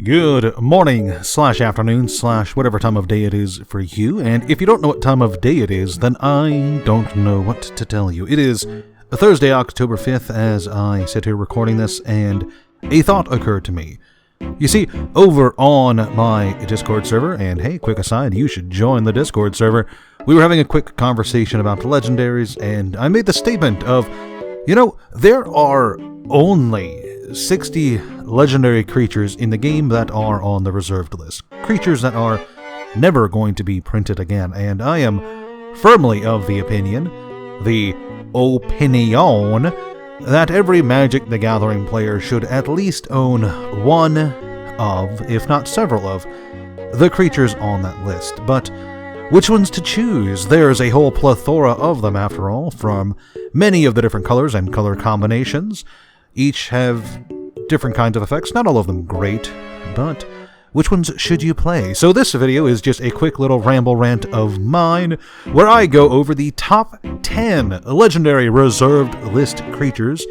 Good morning, / afternoon, / whatever time of day it is for you, and if you don't know what time of day it is, then I don't know what to tell you. It is Thursday, October 5th, as I sit here recording this, and a thought occurred to me. You see, over on my Discord server, and hey, quick aside, you should join the Discord server, we were having a quick conversation about the legendaries, and I made the statement of, there are only 60 legendary creatures in the game that are on the reserved list. Creatures that are never going to be printed again, and I am firmly of the opinion, that every Magic the Gathering player should at least own one of, if not several of, the creatures on that list. But which ones to choose? There's a whole plethora of them, after all, from many of the different colors and color combinations. Each have different kinds of effects, not all of them great, but which ones should you play? So this video is just a quick little ramble rant of mine, where I go over the top 10 legendary reserved list creatures.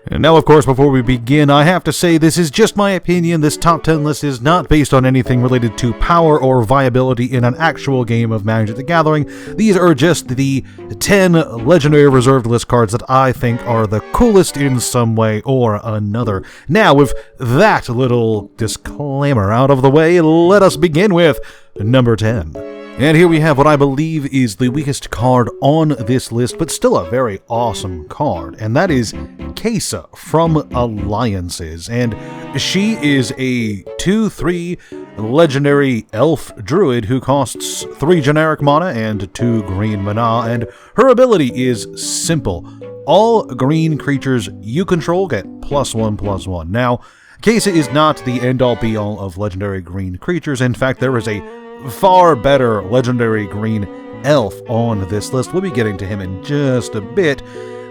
And now, of course, before we begin, I have to say this is just my opinion. This top 10 list is not based on anything related to power or viability in an actual game of Magic the Gathering. These are just the 10 legendary reserved list cards that I think are the coolest in some way or another. Now, with that little disclaimer out of the way, let us begin with number 10. And here we have what I believe is the weakest card on this list, but still a very awesome card, and that is Quesa from Alliances. And she is a 2/3 legendary elf druid who costs 3 generic mana and 2 green mana, and her ability is simple. All green creatures you control get +1/+1. Now, Quesa is not the end-all be-all of legendary green creatures. In fact, there is a far better legendary green elf on this list. We'll be getting to him in just a bit,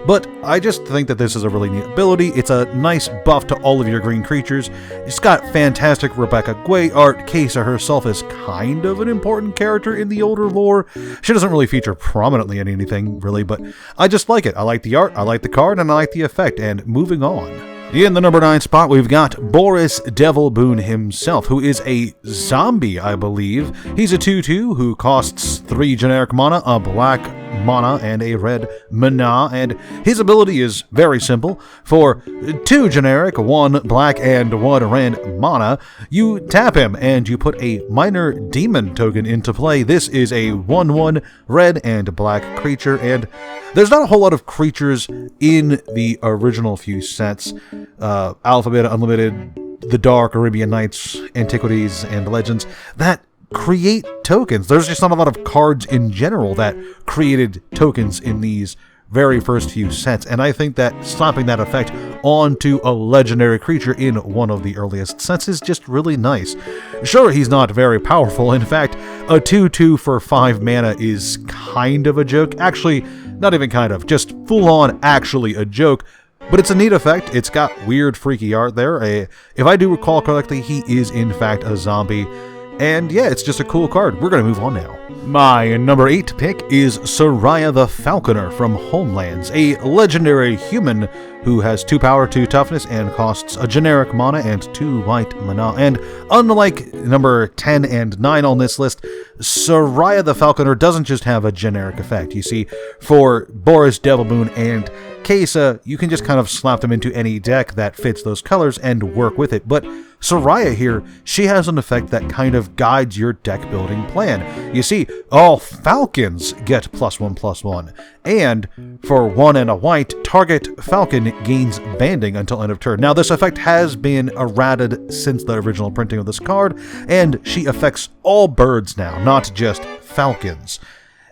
but I just think that this is a really neat ability. It's a nice buff to all of your green creatures. It's got fantastic Rebecca Gwei art. Quesa herself is kind of an important character in the older lore. She doesn't really feature prominently in anything, really, but I just like it. I like the art, I like the card, and I like the effect. And moving on. In the number 9 spot, we've got Boris Devil Boon himself, who is a zombie, I believe. He's a 2/2 who costs 3 generic mana, a black mana, and a red mana, and his ability is very simple. For 2 generic, 1 black, and 1 red mana, you tap him, and you put a minor demon token into play. This is a 1/1 red and black creature, and there's not a whole lot of creatures in the original few sets. Alpha, Beta, Unlimited, The Dark, Arabian Nights, Antiquities, and Legends that create tokens. There's just not a lot of cards in general that created tokens in these very first few sets, and I think that slapping that effect onto a legendary creature in one of the earliest sets is just really nice. Sure, he's not very powerful. In fact, a 2/2 for 5 mana is kind of a joke. Actually, not even kind of, just full-on actually a joke. But it's a neat effect. It's got weird, freaky art there. If I do recall correctly, he is in fact a zombie. And yeah, it's just a cool card. We're going to move on now. My number 8 pick is Rea the Falconer from Homelands, a legendary human who has 2 power, 2 toughness, and costs a generic mana and 2 white mana. And unlike number 10 and 9 on this list, Rea the Falconer doesn't just have a generic effect. You see, for Boris Devil Boon and Quesa, you can just kind of slap them into any deck that fits those colors and work with it. But Rea here, she has an effect that kind of guides your deck building plan. You see, all falcons get +1/+1, and for 1 and a white, target falcon gains banding until end of turn. Now, this effect has been errated since the original printing of this card, and she affects all birds now, not just falcons.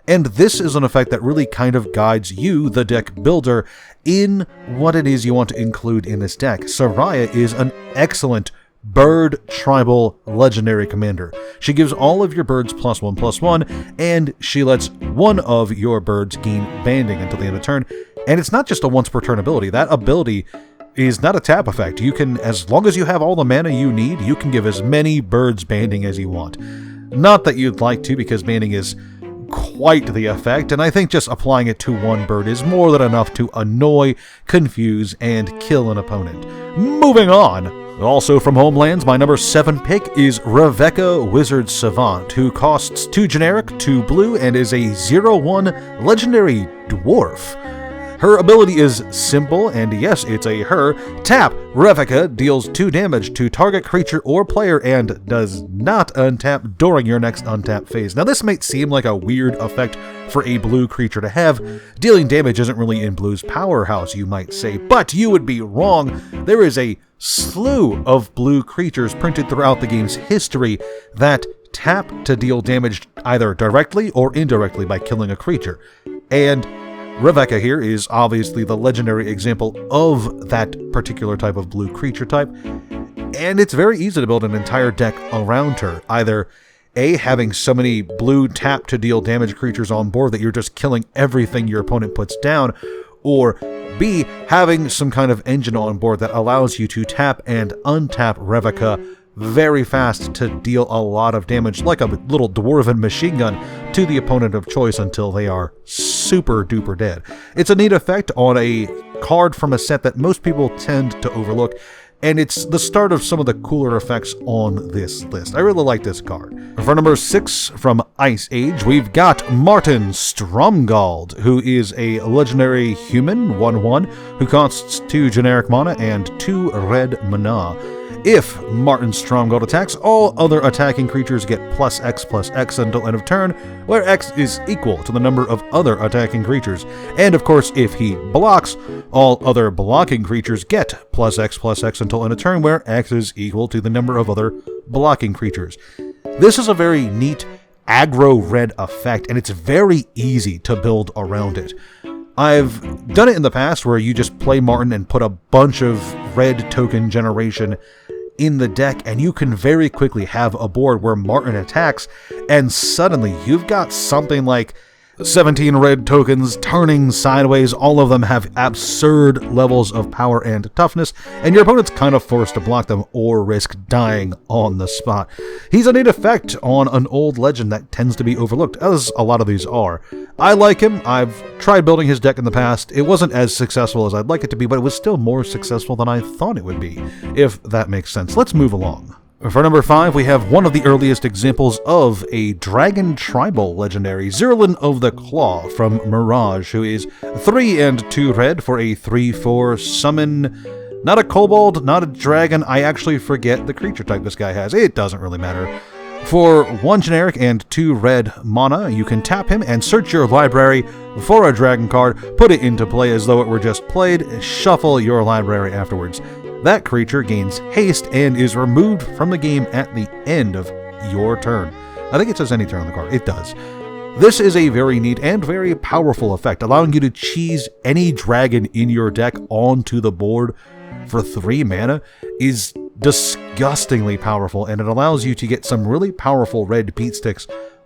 And this is an effect that really kind of guides you, the deck builder, in what it is you want to include in this deck. Rea is an excellent bird tribal legendary commander. She gives all of your birds +1/+1, and she lets one of your birds gain banding until the end of turn. And it's not just a once per turn ability. That ability is not a tap effect. You can, as long as you have all the mana you need, you can give as many birds banding as you want. Not that you'd like to, because banding is quite the effect, and I think just applying it to one bird is more than enough to annoy, confuse, and kill an opponent. Moving on. Also from Homelands, my number 7 pick is Rea Wizard Savant, who costs 2 generic, 2 blue, and is a 0/1 legendary dwarf. Her ability is simple, and yes, it's a her. Tap, Rea deals 2 damage to target creature or player and does not untap during your next untap phase. Now this might seem like a weird effect for a blue creature to have. Dealing damage isn't really in blue's powerhouse, you might say, but you would be wrong. There is a slew of blue creatures printed throughout the game's history that tap to deal damage either directly or indirectly by killing a creature. And Rea here is obviously the legendary example of that particular type of blue creature type, and it's very easy to build an entire deck around her, either A, having so many blue tap to deal damage creatures on board that you're just killing everything your opponent puts down, or B, having some kind of engine on board that allows you to tap and untap Rea very fast to deal a lot of damage, like a little dwarven machine gun, to the opponent of choice until they are super duper dead. It's a neat effect on a card from a set that most people tend to overlook, and it's the start of some of the cooler effects on this list. I really like this card. For number 6 from Ice Age, we've got Martinstromgald, who is a legendary human 1/1 who costs 2 generic mana and 2 red mana. If Martinstromgald attacks, all other attacking creatures get +X/+X until end of turn, where X is equal to the number of other attacking creatures. And of course, if he blocks, all other blocking creatures get +X/+X until end of turn, where X is equal to the number of other blocking creatures. This is a very neat aggro red effect, and it's very easy to build around it. I've done it in the past where you just play Martin and put a bunch of red token generation in the deck, and you can very quickly have a board where Martin attacks, and suddenly you've got something like 17 red tokens turning sideways. All of them have absurd levels of power and toughness, and your opponent's kind of forced to block them or risk dying on the spot. He's a neat effect on an old legend that tends to be overlooked, as a lot of these are. I like him. I've tried building his deck in the past. It wasn't as successful as I'd like it to be, but it was still more successful than I thought it would be, if that makes sense. Let's move along. For number 5, we have one of the earliest examples of a dragon tribal legendary, Zerin of the Claw from Mirage, who is 3 and 2 red for a 3/4 summon. Not a kobold, not a dragon. I actually forget the creature type this guy has. It doesn't really matter. For 1 generic and 2 red mana, you can tap him and search your library for a dragon card, put it into play as though it were just played, shuffle your library afterwards. That creature gains haste and is removed from the game at the end of your turn. I think it says any turn on the card. It does. This is a very neat and very powerful effect, allowing you to cheese any dragon in your deck onto the board for 3 mana is disgustingly powerful, and it allows you to get some really powerful red beat sticks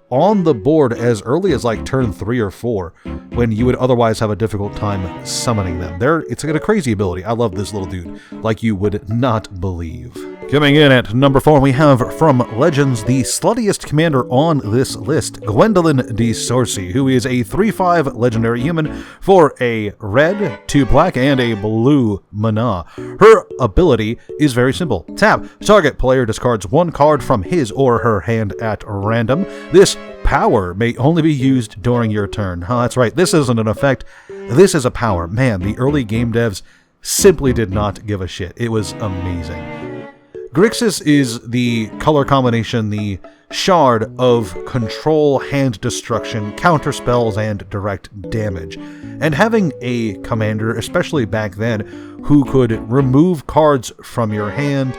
on the board as early as like turn 3 or 4, when you would otherwise have a difficult time summoning them. It's got a crazy ability. I love this little dude, like you would not believe. Coming in at number 4, we have from Legends, the sluttiest commander on this list, Gwendelyn de Sorcy, who is a 3/5 legendary human for a red, 2 black, and a blue mana. Her ability is very simple. Tap, target player discards 1 card from his or her hand at random. This power may only be used during your turn. That's right, this isn't an effect, this is a power. Man, the early game devs simply did not give a shit. It was amazing. Grixis is the color combination, the shard of control, hand destruction, counter spells, and direct damage. And having a commander, especially back then, who could remove cards from your hand,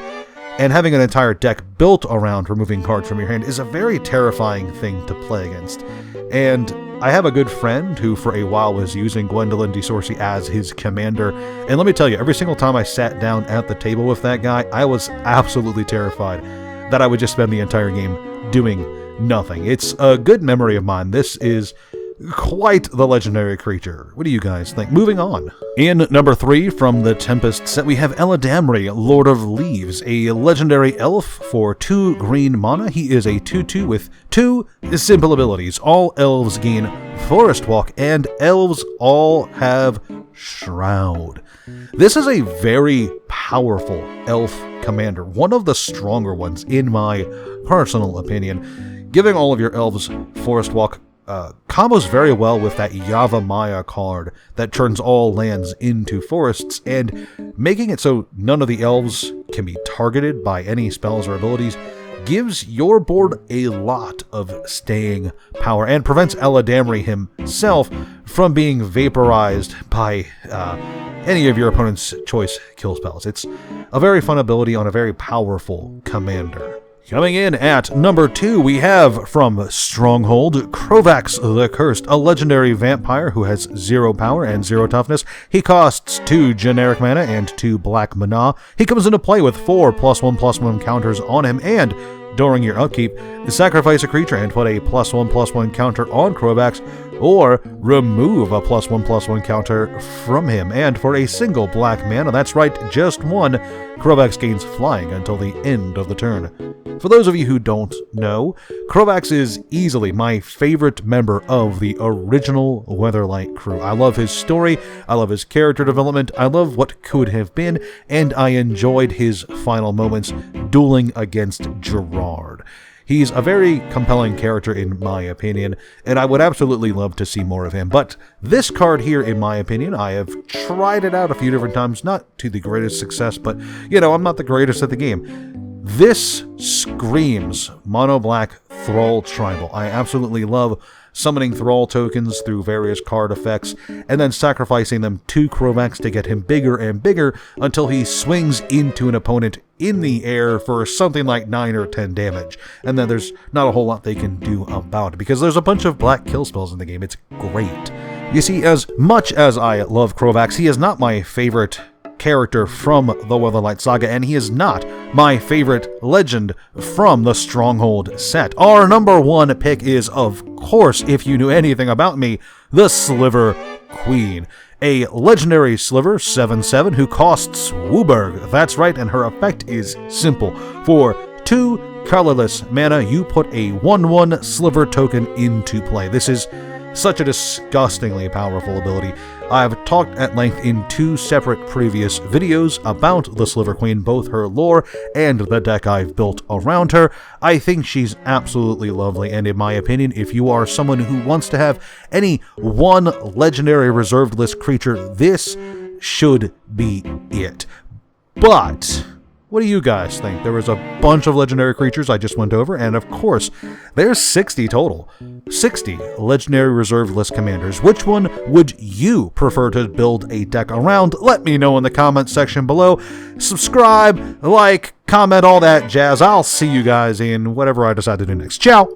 and having an entire deck built around removing cards from your hand is a very terrifying thing to play against. And I have a good friend who for a while was using Gwendelyn de Sorcy as his commander, and let me tell you, every single time I sat down at the table with that guy, I was absolutely terrified that I would just spend the entire game doing nothing. It's a good memory of mine. This is Quite the legendary creature. What do you guys think? Moving on. In number 3 from the Tempest set, we have Eldam, Lord of Leaves, a legendary elf for 2 green mana. He is a 2/2 with 2 simple abilities. All elves gain Forest Walk, and elves all have Shroud. This is a very powerful elf commander, one of the stronger ones in my personal opinion. Giving all of your elves Forest Walk combos very well with that Yavimaya card that turns all lands into forests, and making it so none of the elves can be targeted by any spells or abilities gives your board a lot of staying power and prevents Eldam himself from being vaporized by any of your opponent's choice kill spells. It's a very fun ability on a very powerful commander. Coming in at number 2, we have from Stronghold, Covax the Cursed, a legendary vampire who has 0 power and 0 toughness. He costs 2 generic mana and 2 black mana. He comes into play with 4 +1/+1 counters on him, and during your upkeep, sacrifice a creature and put a +1/+1 counter on Covax, or remove a +1/+1 counter from him. And for a single black mana, that's right, just 1, Covax gains flying until the end of the turn. For those of you who don't know, Covax is easily my favorite member of the original Weatherlight crew. I love his story, I love his character development, I love what could have been, and I enjoyed his final moments dueling against Gerard. He's a very compelling character in my opinion, and I would absolutely love to see more of him. But this card here, in my opinion, I have tried it out a few different times, not to the greatest success, but, you know, I'm not the greatest at the game. This screams mono black Thrall Tribal. I absolutely love summoning Thrall tokens through various card effects, and then sacrificing them to Covax to get him bigger and bigger until he swings into an opponent in the air for something like 9 or 10 damage. And then there's not a whole lot they can do about it, because there's a bunch of black kill spells in the game. It's great. You see, as much as I love Covax, he is not my favorite character from the Weatherlight Saga, and he is not my favorite legend from the Stronghold set. Our number 1 pick is, of course, if you knew anything about me, the Sliver Queen. A legendary Sliver 7/7 who costs Wooburg. That's right, and her effect is simple. For 2 colorless mana, you put a 1/1 Sliver token into play. This is such a disgustingly powerful ability. I've talked at length in 2 separate previous videos about the Sliver Queen, both her lore and the deck I've built around her. I think she's absolutely lovely, and in my opinion, if you are someone who wants to have any one legendary reserved list creature, this should be it. But what do you guys think? There was a bunch of legendary creatures I just went over, and of course, there's 60 total. 60 legendary reserved list commanders. Which one would you prefer to build a deck around? Let me know in the comments section below. Subscribe, like, comment, all that jazz. I'll see you guys in whatever I decide to do next. Ciao!